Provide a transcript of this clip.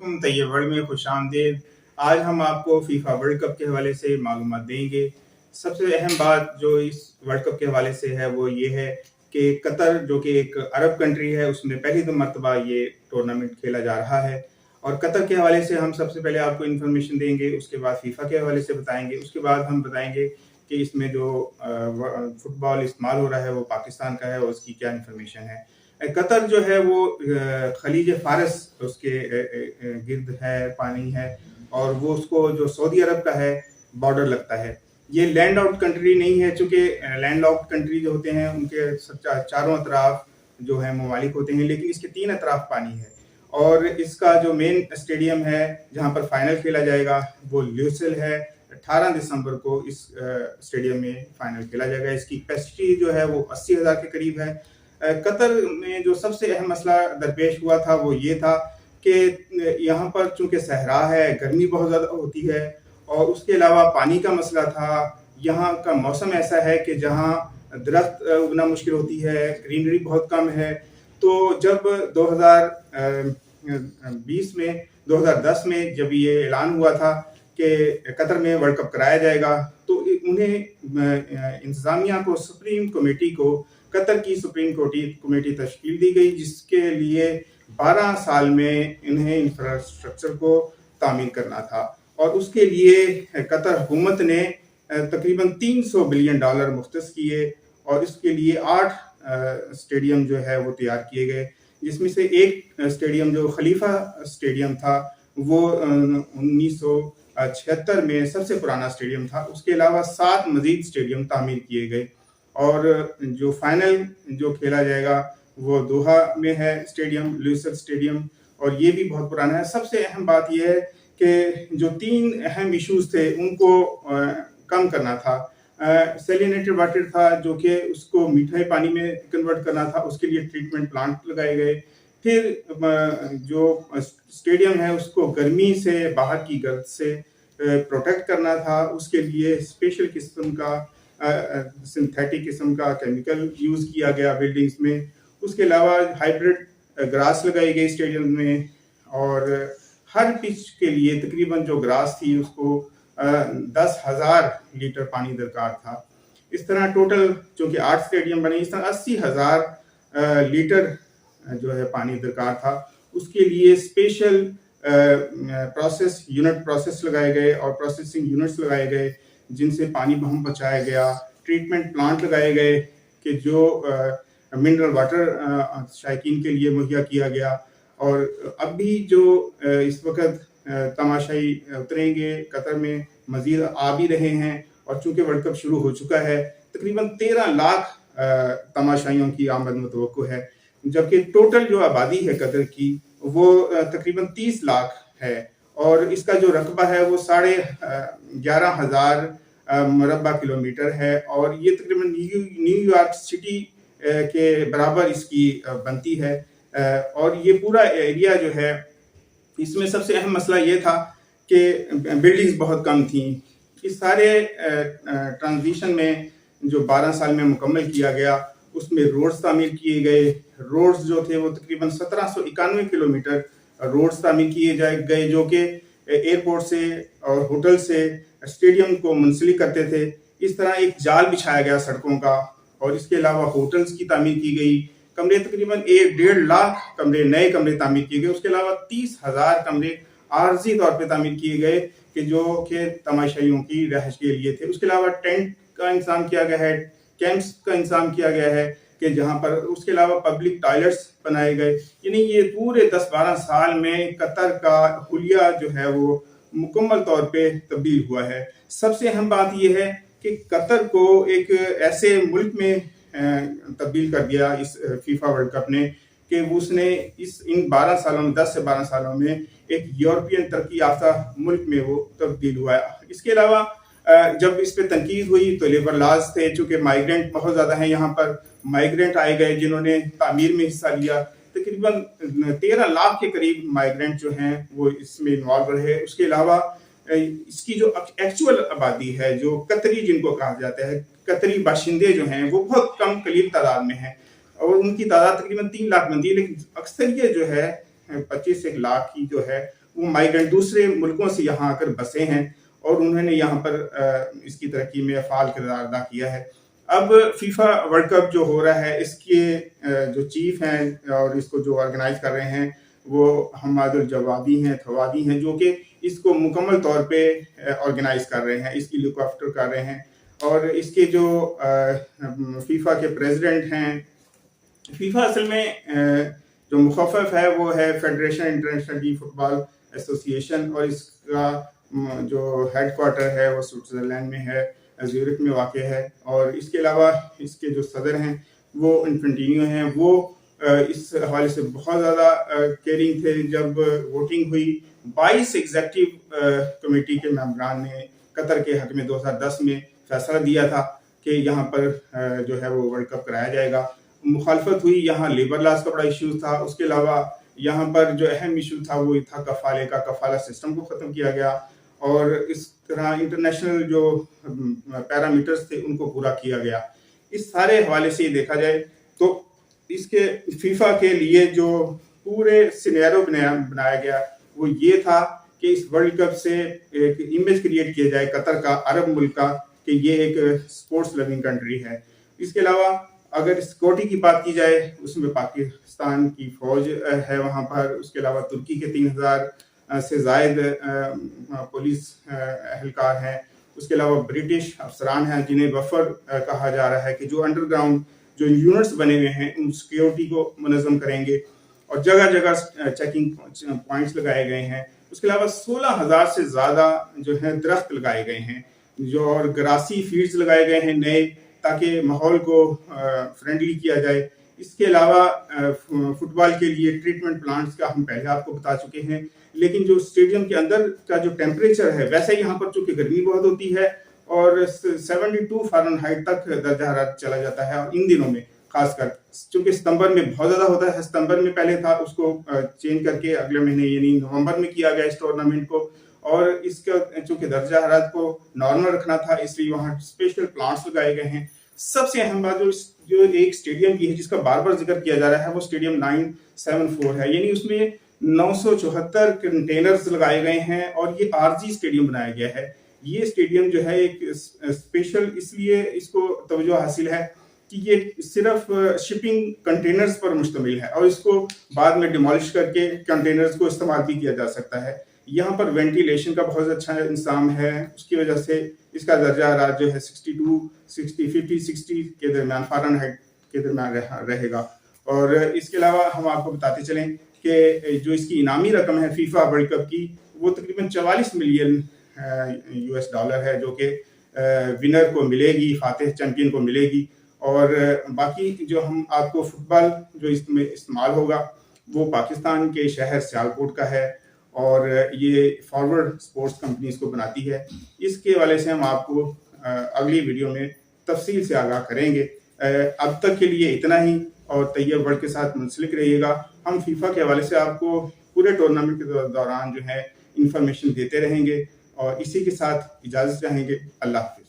अलैकुम तैयब वर्ल्ड में खुश आमदीद। आज हम आपको फीफा वर्ल्ड कप के हवाले से मालूमात देंगे। सबसे अहम बात जो इस वर्ल्ड कप के हवाले से है वो ये है कि कतर जो कि एक अरब कंट्री है उसमें पहली मरतबा ये टूर्नामेंट खेला जा रहा है। और कतर के हवाले से हम सबसे पहले आपको इन्फॉर्मेशन देंगे, उसके बाद फीफा के हवाले से बताएंगे, उसके बाद हम बताएंगे कि इसमें जो फुटबॉल इस्तेमाल हो रहा है वो पाकिस्तान का है और उसकी क्या इन्फॉर्मेशन है। कतर जो है वो खलीज फारस उसके गिर्द है, पानी है, और वो उसको जो सऊदी अरब का है बॉर्डर लगता है। ये लैंड आउट कंट्री नहीं है, चूंकि लैंड आउट कंट्री जो होते हैं उनके चारों अतराफ जो है ममालिक होते हैं, लेकिन इसके 3 अतराफ पानी है। और इसका जो मेन स्टेडियम है जहाँ पर फाइनल खेला जाएगा वो ल्यूसेल है। 18 दिसंबर को इस स्टेडियम में फाइनल खेला जाएगा। इसकी कैपेसिटी जो है वो 80,000 के करीब है। कतर में जो सबसे अहम मसला दरपेश हुआ था वो ये था कि यहाँ पर चूंकि सहरा है, गर्मी बहुत ज़्यादा होती है, और उसके अलावा पानी का मसला था। यहाँ का मौसम ऐसा है कि जहाँ दरख्त उगना मुश्किल होती है, ग्रीनरी बहुत कम है। तो जब 2010 में जब ये ऐलान हुआ था कि कतर में वर्ल्ड कप कराया जाएगा, तो उन्हें इंतज़ामिया को, सुप्रीम कमेटी को, कतर की सुप्रीम कमेटी तश्कील दी गई, जिसके लिए 12 साल में इन्हें इंफ्रास्ट्रक्चर को तामीर करना था। और उसके लिए कतर हुकूमत ने तकरीबन $300 बिलियन मुख्तस किए, और इसके लिए 8 स्टेडियम जो है वो तैयार किए गए, जिसमें से एक स्टेडियम जो खलीफा स्टेडियम था वो 1976 में सबसे पुराना स्टेडियम था। उसके अलावा 7 मजीद स्टेडियम तामीर किए गए, और जो फाइनल जो खेला जाएगा वो दोहा में है स्टेडियम, ल्यूसेल स्टेडियम, और ये भी बहुत पुराना है। सबसे अहम बात यह है कि जो 3 अहम इश्यूज थे उनको कम करना था। सैलिनेटेड वाटर था जो कि उसको मीठे पानी में कन्वर्ट करना था, उसके लिए ट्रीटमेंट प्लांट लगाए गए। फिर जो स्टेडियम है उसको गर्मी से, बाहर की गर्द से प्रोटेक्ट करना था, उसके लिए स्पेशल किस्म का सिंथेटिक किस्म का केमिकल यूज़ किया गया बिल्डिंग्स में। उसके अलावा हाइब्रिड ग्रास लगाई गई स्टेडियम में, और हर पिच के लिए तकरीबन जो ग्रास थी उसको 10,000 लीटर पानी दरकार था। इस तरह टोटल चूँकि 8 स्टेडियम बने, इस तरह 80,000 लीटर जो है पानी दरकार था। उसके लिए स्पेशल प्रोसेस लगाए गए और प्रोसेसिंग यूनिट्स लगाए गए, जिनसे पानी बहम पहुँचाया गया। ट्रीटमेंट प्लांट लगाए गए कि जो मिनरल वाटर शायकीन के लिए मुहैया किया गया। और अब भी जो इस वक्त तमाशाई उतरेंगे कतर में, मजीद आ भी रहे हैं, और चूँकि वर्ल्ड कप शुरू हो चुका है, तकरीबन 13 लाख तमाशाइयों की आमद मुतवक्को है, जबकि टोटल जो आबादी है कतर की वो तकरीबन 30 लाख है। और इसका जो रकबा है वो 11,500 मुरब्बा किलोमीटर है, और ये तकरीबन न्यूयॉर्क सिटी के बराबर इसकी बनती है। और ये पूरा एरिया जो है, इसमें सबसे अहम मसला ये था कि बिल्डिंग्स बहुत कम थी। इस सारे ट्रांजिशन में जो 12 साल में मुकम्मल किया गया, उसमें रोड्स तामीर किए गए। रोड्स जो थे वो तकरीबन 1791 किलोमीटर रोड्स तामीर किए गए, जो कि एयरपोर्ट से और होटल से स्टेडियम को मुंसलिक करते थे। इस तरह एक जाल बिछाया गया सड़कों का, और इसके अलावा होटल्स की तामीर की गई। कमरे तकरीबन 1.5 लाख कमरे, नए कमरे तामीर किए गए। उसके अलावा 30,000 कमरे आर्जी तौर पे तामीर किए गए कि जो कि तमाशाइयों की रहश के लिए थे। उसके अलावा टेंट का इंतजाम किया गया है, कैंप्स का इंतजाम किया गया है कि जहाँ पर, उसके अलावा पब्लिक टॉयलेट्स बनाए गए। यानी ये पूरे 10-12 साल में कतर का हुलिया जो है वो मुकम्मल तौर पे तब्दील हुआ है। सबसे अहम बात यह है कि कतर को एक ऐसे मुल्क में तब्दील कर दिया इस फीफा वर्ल्ड कप ने, कि उसने इन 12 सालों में, 10 से 12 सालों में एक यूरोपियन तरक्की याफ्ता मुल्क में वो तब्दील हुआ है। इसके अलावा जब इस पे तनकीद हुई तो लेबर लॉज थे, चूँकि माइग्रेंट बहुत ज़्यादा हैं यहाँ पर, माइग्रेंट आए गए जिन्होंने तामीर में हिस्सा लिया। तकरीबन 13 लाख के करीब माइग्रेंट जो हैं वो इसमें इन्वॉल्व रहे। उसके अलावा इसकी जो एक्चुअल आबादी है, जो कतरी जिनको कहा जाता है, कतरी बाशिंदे जो हैं वो बहुत कम कलील तादाद में हैं, और उनकी तादाद तकरीबन 3 लाख बनती है, लेकिन अक्सरियत जो है 25 से 1 लाख की जो है وہ مائیگرنٹ دوسرے ملکوں سے یہاں آ کر بسے ہیں اور انہوں نے یہاں پر اس کی ترقی میں فعال کردار ادا کیا ہے۔ اب فیفا ورلڈ کپ جو ہو رہا ہے اس کے جو چیف ہیں اور اس کو جو آرگنائز کر رہے ہیں وہ حماد الجوادی ہیں جو کہ اس کو مکمل طور پہ آرگنائز کر رہے ہیں، اس کی لک آفٹر کر رہے ہیں۔ اور اس کے جو فیفا کے پریزیڈنٹ ہیں، فیفا اصل میں جو مخفف ہے وہ ہے فیڈریشن انٹرنیشنل ڈی فٹ بال ایسوسی ایشن، اور اس کا جو ہیڈ کوارٹر ہے وہ سوئٹزرلینڈ میں ہے، زیورخ میں واقع ہے۔ اور اس کے علاوہ اس کے جو صدر ہیں وہ انفنٹینیو ہیں۔ وہ اس حوالے سے بہت زیادہ کیئرنگ تھے۔ جب ووٹنگ ہوئی 22 ایگزیکٹو کمیٹی کے ممبران نے قطر کے حق میں 2010 میں فیصلہ دیا تھا کہ یہاں پر جو ہے وہ ورلڈ کپ کرایا جائے گا۔ مخالفت ہوئی، یہاں لیبر لاز کا بڑا ایشو تھا، اس کے علاوہ یہاں پر جو اہم ایشو تھا وہ تھا کفالہ سسٹم کو ختم کیا گیا، اور اس طرح انٹرنیشنل جو پیرامیٹرز تھے ان کو پورا کیا گیا۔ اس سارے حوالے سے یہ دیکھا جائے تو اس کے فیفا کے لیے جو پورے سینیرو بنایا گیا وہ یہ تھا کہ اس ورلڈ کپ سے ایک امیج کریٹ کیا جائے قطر کا، عرب ملک کا، کہ یہ ایک سپورٹس لوننگ کنٹری ہے۔ اس کے علاوہ اگر سیکورٹی کی بات کی جائے اس میں پاکستان کی فوج ہے وہاں پر، اس کے علاوہ ترکی کے 3000 سے زائد پولیس اہلکار ہیں، اس کے علاوہ برٹش افسران ہیں جنہیں وفر کہا جا رہا ہے کہ جو انڈر گراؤنڈ جو یونٹس بنے ہوئے ہیں ان سیکیورٹی کو منظم کریں گے، اور جگہ جگہ چیکنگ پوائنٹس لگائے گئے ہیں۔ اس کے علاوہ 16,000 سے زیادہ جو ہیں درخت لگائے گئے ہیں، جو اور گراسی فیلڈز لگائے گئے ہیں نئے، تاکہ ماحول کو فرینڈلی کیا جائے۔ اس کے علاوہ فٹ بال کے لیے ٹریٹمنٹ پلانٹس کا ہم پہلے آپ کو بتا چکے ہیں، لیکن جو اسٹیڈیم کے اندر کا جو ٹیمپریچر ہے ویسے یہاں پر چونکہ گرمی بہت ہوتی ہے اور 72 فارنہائٹ تک درجہ حرارت چلا جاتا ہے، اور ان دنوں میں خاص کر چونکہ ستمبر میں بہت زیادہ ہوتا ہے، ستمبر میں پہلے تھا، اس کو چینج کر کے اگلے مہینے یعنی نومبر میں کیا گیا اس ٹورنامنٹ کو، اور اس کا چونکہ درجہ حرارت کو نارمل رکھنا تھا اس لیے وہاں اسپیشل پلانٹس لگائے گئے ہیں۔ سب سے اہم بات جو ایک اسٹیڈیم کی ہے جس کا بار بار ذکر کیا جا رہا ہے وہ اسٹیڈیم 974 ہے، یعنی اس میں 974 کنٹینرز لگائے گئے ہیں، اور یہ عارضی اسٹیڈیم بنایا گیا ہے۔ یہ اسٹیڈیم جو ہے ایک اسپیشل اس لیے اس کو توجہ حاصل ہے کہ یہ صرف شپنگ کنٹینرز پر مشتمل ہے، اور اس کو بعد میں ڈیمالش کر کے کنٹینرز کو استعمال بھی کیا جا سکتا ہے۔ یہاں پر وینٹیلیشن کا بہت اچھا انتظام ہے، اس کی وجہ سے اس کا درجہ حرارت جو ہے 50-60 کے درمیان فارنہائٹ کے درمیان رہے گا۔ اور اس کے علاوہ ہم آپ کو بتاتے چلیں کہ جو اس کی انعامی رقم ہے فیفا ورلڈ کپ کی وہ تقریباً 44 ملین US ڈالر ہے، جو کہ ونر کو ملے گی، فاتح چیمپئن کو ملے گی۔ اور باقی جو ہم آپ کو فٹ بال جو اس میں استعمال ہوگا وہ پاکستان کے شہر سیالکوٹ کا ہے، اور یہ فارورڈ سپورٹس کمپنی اس کو بناتی ہے۔ اس کے حوالے سے ہم آپ کو اگلی ویڈیو میں تفصیل سے آگاہ کریں گے۔ اب تک کے لیے اتنا ہی، اور طیب ورلڈ کے ساتھ منسلک رہیے گا۔ ہم فیفا کے حوالے سے آپ کو پورے ٹورنامنٹ کے دوران جو ہے انفارمیشن دیتے رہیں گے، اور اسی کے ساتھ اجازت چاہیں گے۔ اللہ حافظ۔